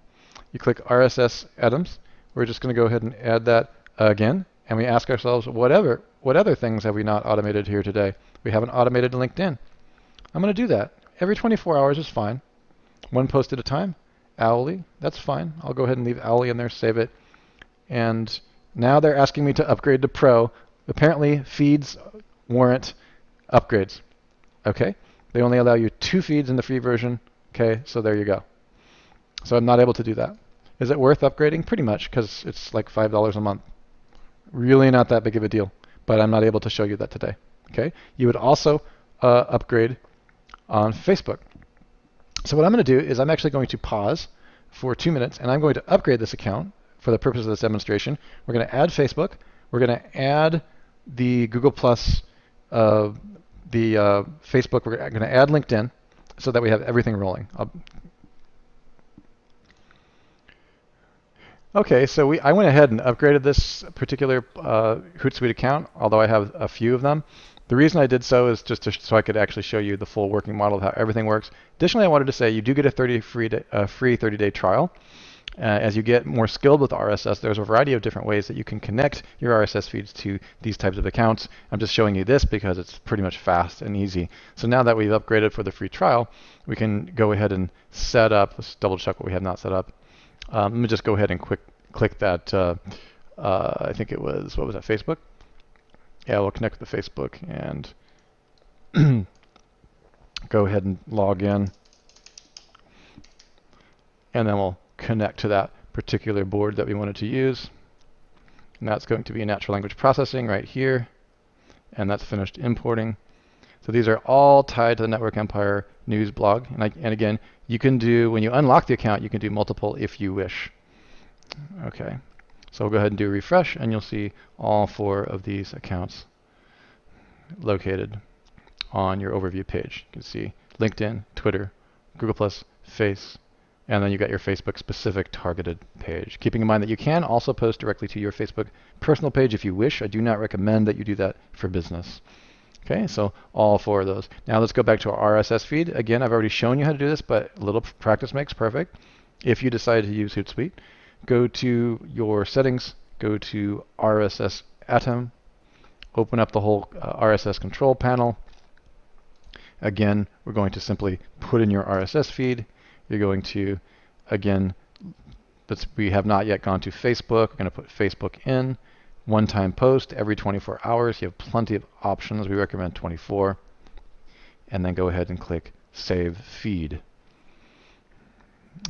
S1: You click RSS items. We're just going to go ahead and add that again. And we ask ourselves, what other things have we not automated here today? We haven't automated LinkedIn. I'm going to do that. Every 24 hours is fine. One post at a time. Owly, that's fine. I'll go ahead and leave Owly in there, save it. And now they're asking me to upgrade to Pro. Apparently, feeds warrant upgrades. Okay? They only allow you 2 feeds in the free version. Okay, so there you go. So I'm not able to do that. Is it worth upgrading? Pretty much, because it's like $5 a month. Really not that big of a deal, but I'm not able to show you that today. Okay? You would also upgrade on Facebook. So what I'm going to do is I'm actually going to pause for 2 minutes, and I'm going to upgrade this account for the purpose of this demonstration. We're going to add Facebook. We're going to add the Google Plus, Facebook. We're going to add LinkedIn so that we have everything rolling. Okay, so I went ahead and upgraded this particular Hootsuite account, although I have a few of them. The reason I did so is just so I could actually show you the full working model of how everything works. Additionally, I wanted to say you do get a free 30-day trial. As you get more skilled with RSS, there's a variety of different ways that you can connect your RSS feeds to these types of accounts. I'm just showing you this because it's pretty much fast and easy. So now that we've upgraded for the free trial, we can go ahead and set up. Let's double check what we have not set up. Let me just go ahead and click that. I think it was, what was that, Facebook? Yeah, we'll connect with the Facebook and go ahead and log in. And then we'll connect to that particular board that we wanted to use. And that's going to be natural language processing right here. And that's finished importing. So these are all tied to the Network Empire News blog. And again, you can do, when you unlock the account, you can do multiple if you wish. Okay, so we'll go ahead and do a refresh, and you'll see all 4 of these accounts located on your overview page. You can see LinkedIn, Twitter, Google+, Face, and then you got your Facebook specific targeted page. Keeping in mind that you can also post directly to your Facebook personal page if you wish. I do not recommend that you do that for business. Okay, so all 4 of those. Now let's go back to our RSS feed. Again, I've already shown you how to do this, but a little practice makes perfect. If you decide to use Hootsuite, go to your settings, go to RSS Atom, open up the whole RSS control panel. Again, we're going to simply put in your RSS feed. You're going to, again, we have not yet gone to Facebook. We're going to put Facebook in. One-time post every 24 hours. You have plenty of options. We recommend 24. And then go ahead and click Save Feed.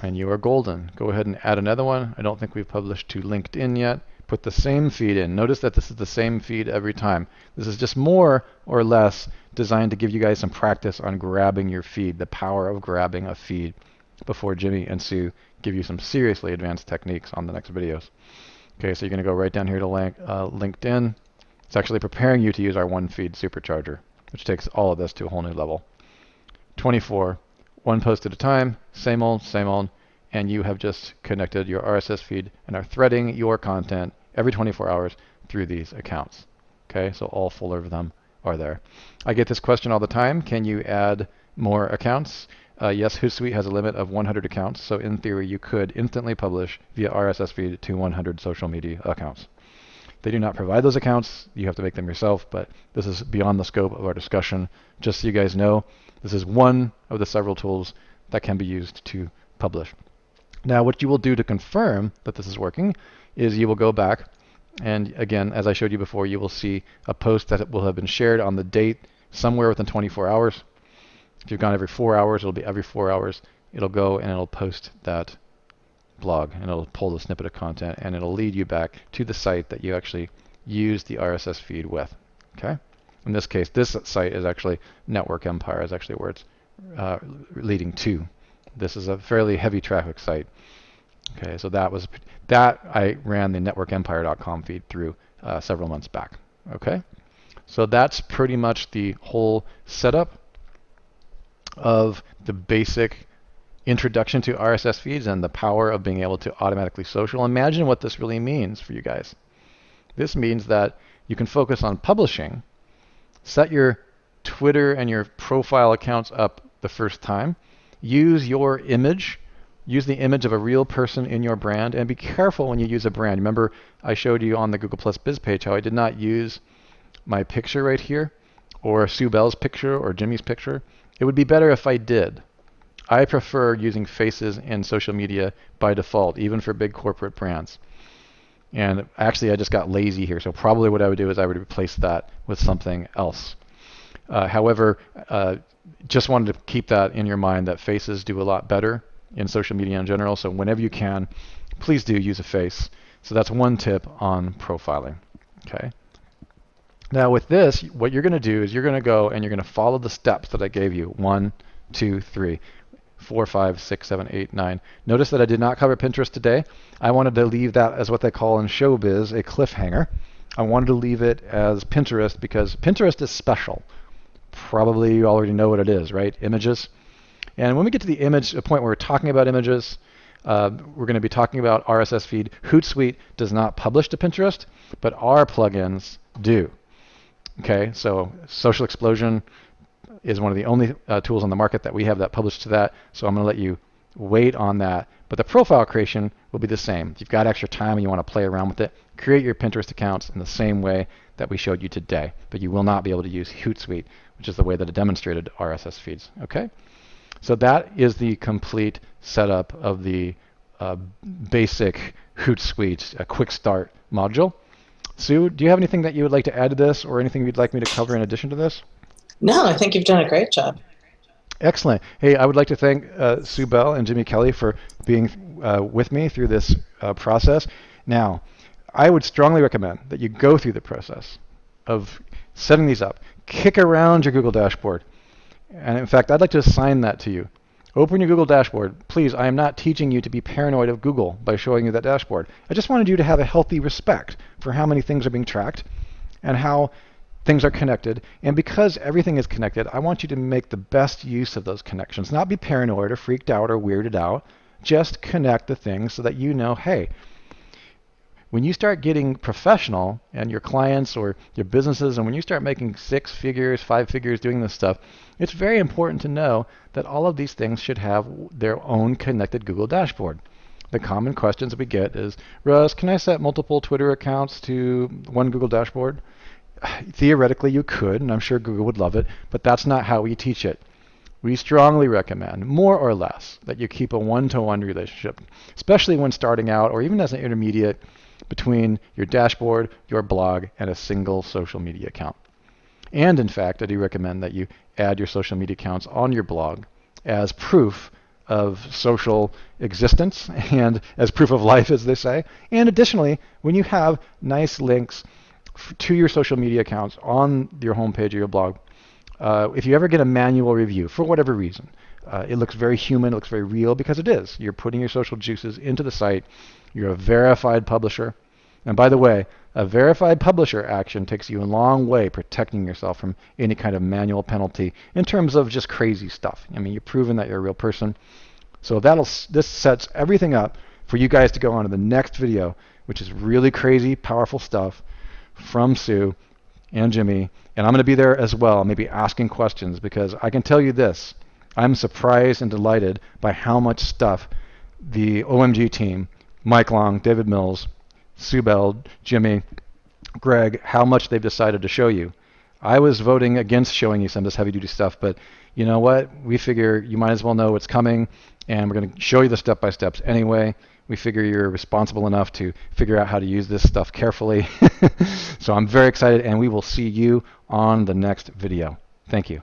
S1: And you are golden. Go ahead and add another one. I don't think we've published to LinkedIn yet. Put the same feed in. Notice that this is the same feed every time. This is just more or less designed to give you guys some practice on grabbing your feed, the power of grabbing a feed, before Jimmy and Sue give you some seriously advanced techniques on the next videos. Okay, so you're going to go right down here to LinkedIn. It's actually preparing you to use our one feed supercharger, which takes all of this to a whole new level. 24, 1 post at a time, same old, and you have just connected your RSS feed and are threading your content every 24 hours through these accounts. Okay, so all 4 of them are there. I get this question all the time. Can you add more accounts? Yes, Hootsuite has a limit of 100 accounts, so in theory you could instantly publish via RSS feed to 100 social media accounts. They do not provide those accounts. You have to make them yourself, but this is beyond the scope of our discussion. Just so you guys know, this is one of the several tools that can be used to publish. Now, what you will do to confirm that this is working is you will go back, and again, as I showed you before, you will see a post that will have been shared on the date somewhere within 24 hours. If you've gone every 4 hours, it'll be every 4 hours. It'll go and it'll post that blog, and it'll pull the snippet of content, and it'll lead you back to the site that you actually use the RSS feed with. Okay. In this case, this site is actually Network Empire is actually where it's leading to. This is a fairly heavy traffic site. Okay, so that I ran the networkempire.com feed through several months back. Okay, so that's pretty much the whole setup of the basic introduction to RSS feeds and the power of being able to automatically social. Imagine what this really means for you guys. This means that you can focus on publishing, set your Twitter and your profile accounts up the first time, use your image, use the image of a real person in your brand, and be careful when you use a brand. Remember, I showed you on the Google Plus Biz page how I did not use my picture right here, or Sue Bell's picture, or Jimmy's picture. It would be better if I did. I prefer using faces in social media by default, even for big corporate brands. And actually, I just got lazy here, so probably what I would do is I would replace that with something else. However, just wanted to keep that in your mind that faces do a lot better in social media in general, so whenever you can, please do use a face. So that's one tip on profiling. Okay. Now with this, what you're going to do is you're going to go and you're going to follow the steps that I gave you. 1, 2, 3, 4, 5, 6, 7, 8, 9. Notice that I did not cover Pinterest today. I wanted to leave that as what they call in showbiz a cliffhanger. I wanted to leave it as Pinterest because Pinterest is special. Probably you already know what it is, right? Images. And when we get to the image, a point where we're talking about images, we're going to be talking about RSS feed. Hootsuite does not publish to Pinterest, but our plugins do. Okay, so Social Explosion is one of the only tools on the market that we have that publish to that, so I'm going to let you wait on that. But the profile creation will be the same. If you've got extra time and you want to play around with it, create your Pinterest accounts in the same way that we showed you today, but you will not be able to use Hootsuite, which is the way that it demonstrated RSS feeds. Okay, so that is the complete setup of the basic Hootsuite, a quick start module. Sue, do you have anything that you would like to add to this or anything you'd like me to cover in addition to this?
S2: No, I think you've done a great job.
S1: Excellent. Hey, I would like to thank Sue Bell and Jimmy Kelly for being with me through this process. Now, I would strongly recommend that you go through the process of setting these up. Kick around your Google dashboard. And in fact, I'd like to assign that to you. Open your Google dashboard. Please, I am not teaching you to be paranoid of Google by showing you that dashboard. I just wanted you to have a healthy respect for how many things are being tracked and how things are connected. And because everything is connected, I want you to make the best use of those connections. Not be paranoid or freaked out or weirded out. Just connect the things so that you know, hey, when you start getting professional and your clients or your businesses, and when you start making 6 figures, 5 figures doing this stuff, it's very important to know that all of these things should have their own connected Google dashboard. The common questions we get is, Russ, can I set multiple Twitter accounts to one Google dashboard? Theoretically, you could, and I'm sure Google would love it, but that's not how we teach it. We strongly recommend, more or less, that you keep a one-to-one relationship, especially when starting out or even as an intermediate, between your dashboard, your blog, and a single social media account. And in fact, I do recommend that you add your social media accounts on your blog as proof of social existence and as proof of life, as they say. And additionally, when you have nice links to your social media accounts on your homepage of your blog, if you ever get a manual review, for whatever reason, it looks very human, it looks very real, because it is. You're putting your social juices into the site. You're a verified publisher. And by the way, a verified publisher action takes you a long way protecting yourself from any kind of manual penalty in terms of just crazy stuff. I mean, you've proven that you're a real person. So this sets everything up for you guys to go on to the next video, which is really crazy, powerful stuff from Sue and Jimmy. And I'm going to be there as well, maybe asking questions, because I can tell you this. I'm surprised and delighted by how much stuff the OMG team, Mike Long, David Mills, Sue Bell, Jimmy, Greg, how much they've decided to show you. I was voting against showing you some of this heavy-duty stuff, but you know what? We figure you might as well know what's coming, and we're going to show you the step-by-steps anyway. We figure you're responsible enough to figure out how to use this stuff carefully. So I'm very excited, and we will see you on the next video. Thank you.